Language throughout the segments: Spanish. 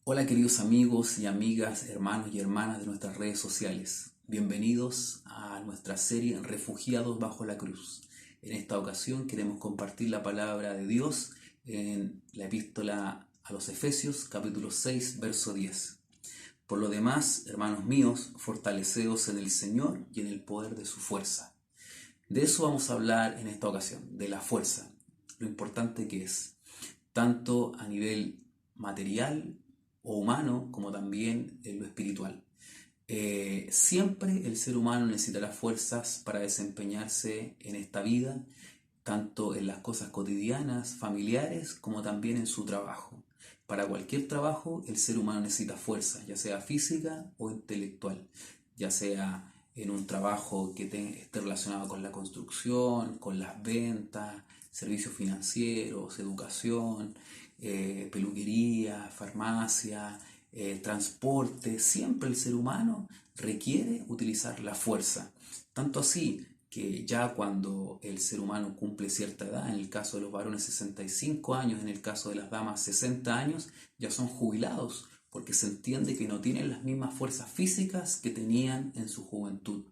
Hola queridos amigos y amigas, hermanos y hermanas de nuestras redes sociales. Bienvenidos a nuestra serie Refugiados bajo la cruz. En esta ocasión queremos compartir la palabra de Dios en la epístola a los Efesios, capítulo 6, verso 10. Por lo demás, hermanos míos, fortaleceos en el Señor y en el poder de su fuerza. De eso vamos a hablar en esta ocasión, de la fuerza, lo importante que es, tanto a nivel material o humano como también en lo espiritual. Siempre el ser humano necesitará fuerzas para desempeñarse en esta vida, tanto en las cosas cotidianas, familiares, como también en su trabajo. Para cualquier trabajo el ser humano necesita fuerza, ya sea física o intelectual, ya sea en un trabajo que esté relacionado con la construcción, con las ventas, servicios financieros, educación, peluquería, farmacia, transporte. Siempre el ser humano requiere utilizar la fuerza. Tanto así que ya cuando el ser humano cumple cierta edad, en el caso de los varones 65 años, en el caso de las damas 60 años, ya son jubilados, porque se entiende que no tienen las mismas fuerzas físicas que tenían en su juventud.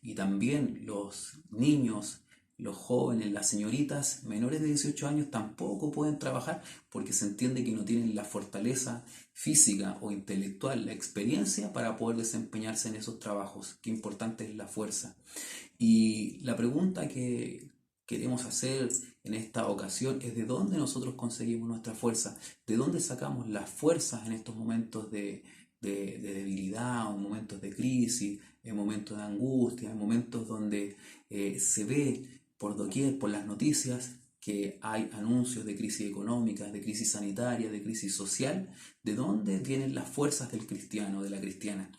Y también los niños, los jóvenes, las señoritas menores de 18 años tampoco pueden trabajar porque se entiende que no tienen la fortaleza física o intelectual, la experiencia para poder desempeñarse en esos trabajos. Qué importante es la fuerza. Y la pregunta que queremos hacer en esta ocasión es: ¿de dónde nosotros conseguimos nuestra fuerza? ¿De dónde sacamos las fuerzas en estos momentos de debilidad, en momentos de crisis, en momentos de angustia, en momentos donde se ve por doquier, por las noticias, que hay anuncios de crisis económica, de crisis sanitaria, de crisis social? ¿De dónde vienen las fuerzas del cristiano, de la cristiana?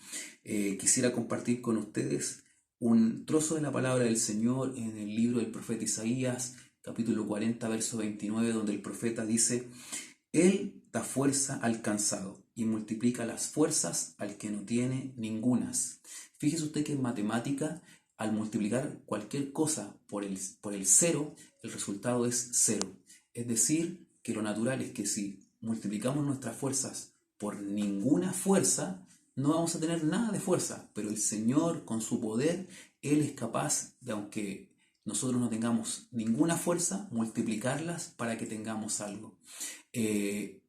Quisiera compartir con ustedes un trozo de la palabra del Señor en el libro del profeta Isaías, capítulo 40, verso 29, donde el profeta dice: Él da fuerza al cansado y multiplica las fuerzas al que no tiene ningunas. Fíjese usted que en matemática, al multiplicar cualquier cosa por el cero, el resultado es cero. Es decir, que lo natural es que si multiplicamos nuestras fuerzas por ninguna fuerza, no vamos a tener nada de fuerza, pero el Señor con su poder, Él es capaz de, aunque nosotros no tengamos ninguna fuerza, multiplicarlas para que tengamos algo. Eh,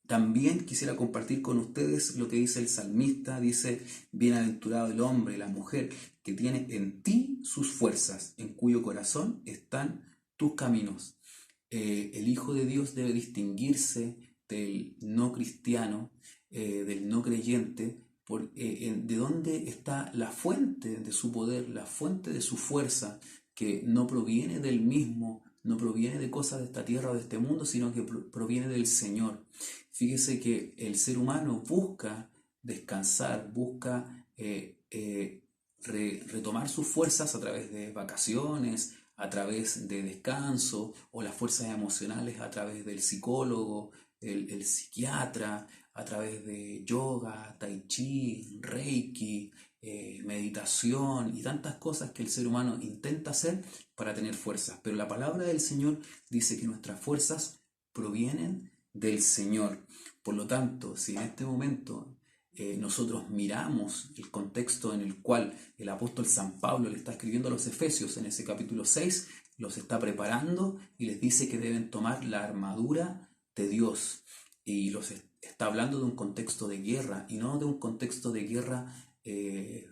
También quisiera compartir con ustedes lo que dice el salmista. Dice: bienaventurado el hombre, la mujer, que tiene en ti sus fuerzas, en cuyo corazón están tus caminos. El Hijo de Dios debe distinguirse del no cristiano, del no creyente, de dónde está la fuente de su poder, la fuente de su fuerza, que no proviene del mismo, no proviene de cosas de esta tierra o de este mundo, sino que proviene del Señor. Fíjese que el ser humano busca descansar, busca retomar sus fuerzas a través de vacaciones, a través de descanso, o las fuerzas emocionales a través del psicólogo, el psiquiatra, a través de yoga, tai chi, reiki, meditación y tantas cosas que el ser humano intenta hacer para tener fuerzas. Pero la palabra del Señor dice que nuestras fuerzas provienen del Señor. Por lo tanto, si en este momento nosotros miramos el contexto en el cual el apóstol San Pablo le está escribiendo a los Efesios en ese capítulo 6, los está preparando y les dice que deben tomar la armadura de Dios. Y los está hablando de un contexto de guerra, y no de un contexto de guerra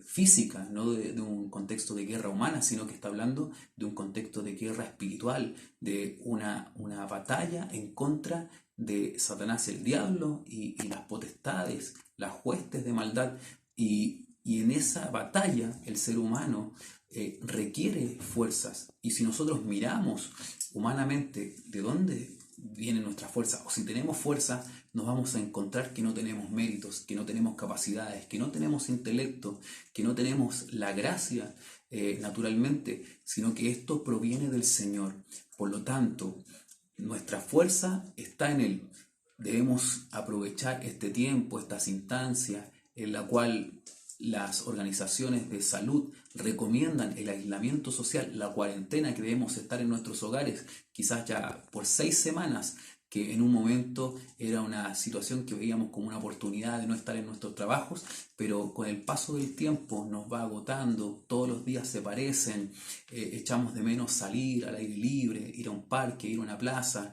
física, no de un contexto de guerra humana, sino que está hablando de un contexto de guerra espiritual, de una batalla en contra de Satanás, el diablo, y las potestades, las huestes de maldad. Y en esa batalla el ser humano requiere fuerzas. Y si nosotros miramos humanamente de dónde viene nuestra fuerza, o si tenemos fuerza, nos vamos a encontrar que no tenemos méritos, que no tenemos capacidades, que no tenemos intelecto, que no tenemos la gracia naturalmente, sino que esto proviene del Señor. Por lo tanto, nuestra fuerza está en Él. Debemos aprovechar este tiempo, estas instancias en la cual las organizaciones de salud recomiendan el aislamiento social, la cuarentena, que debemos estar en nuestros hogares, quizás ya por 6 semanas, que en un momento era una situación que veíamos como una oportunidad de no estar en nuestros trabajos, pero con el paso del tiempo nos va agotando, todos los días se parecen, echamos de menos salir al aire libre, ir a un parque, ir a una plaza,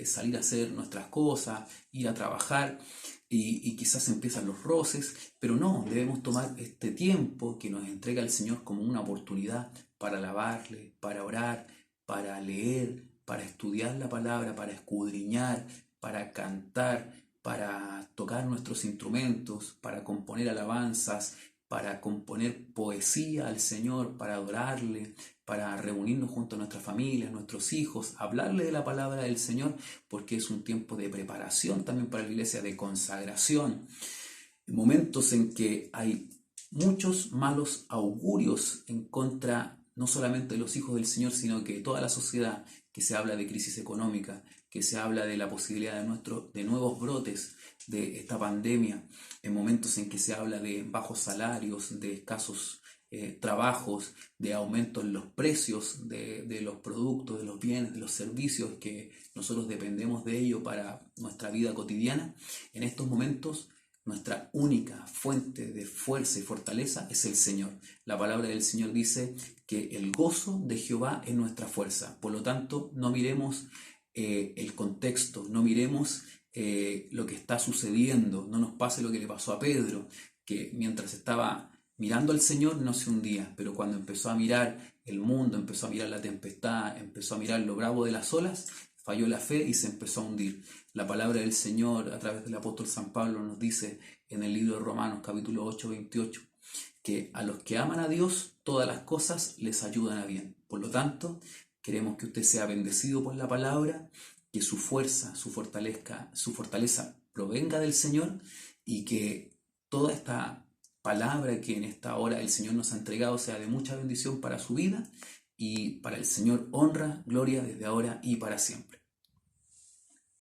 salir a hacer nuestras cosas, ir a trabajar. Y quizás empiezan los roces, pero no, debemos tomar este tiempo que nos entrega el Señor como una oportunidad para alabarle, para orar, para leer, para estudiar la palabra, para escudriñar, para cantar, para tocar nuestros instrumentos, para componer alabanzas, para componer poesía al Señor, para adorarle, para reunirnos junto a nuestra familia, nuestros hijos, hablarle de la palabra del Señor, porque es un tiempo de preparación también para la iglesia, de consagración, momentos en que hay muchos malos augurios en contra no solamente de los hijos del Señor, sino que de toda la sociedad, que se habla de crisis económica, que se habla de la posibilidad de nuevos brotes de esta pandemia, en momentos en que se habla de bajos salarios, de escasos trabajos, de aumento en los precios de los productos, de los bienes, de los servicios que nosotros dependemos de ello para nuestra vida cotidiana. En estos momentos nuestra única fuente de fuerza y fortaleza es el Señor. La palabra del Señor dice que el gozo de Jehová es nuestra fuerza. Por lo tanto, no miremos el contexto, no miremos lo que está sucediendo, no nos pase lo que le pasó a Pedro, que mientras estaba mirando al Señor no se hundía, pero cuando empezó a mirar el mundo, empezó a mirar la tempestad, empezó a mirar lo bravo de las olas, falló la fe y se empezó a hundir. La palabra del Señor a través del apóstol San Pablo nos dice en el libro de Romanos capítulo 8, 28, que a los que aman a Dios todas las cosas les ayudan a bien. Por lo tanto, queremos que usted sea bendecido por la palabra, que su fuerza, su fortaleza provenga del Señor y que toda esta palabra que en esta hora el Señor nos ha entregado sea de mucha bendición para su vida y para el Señor honra, gloria desde ahora y para siempre.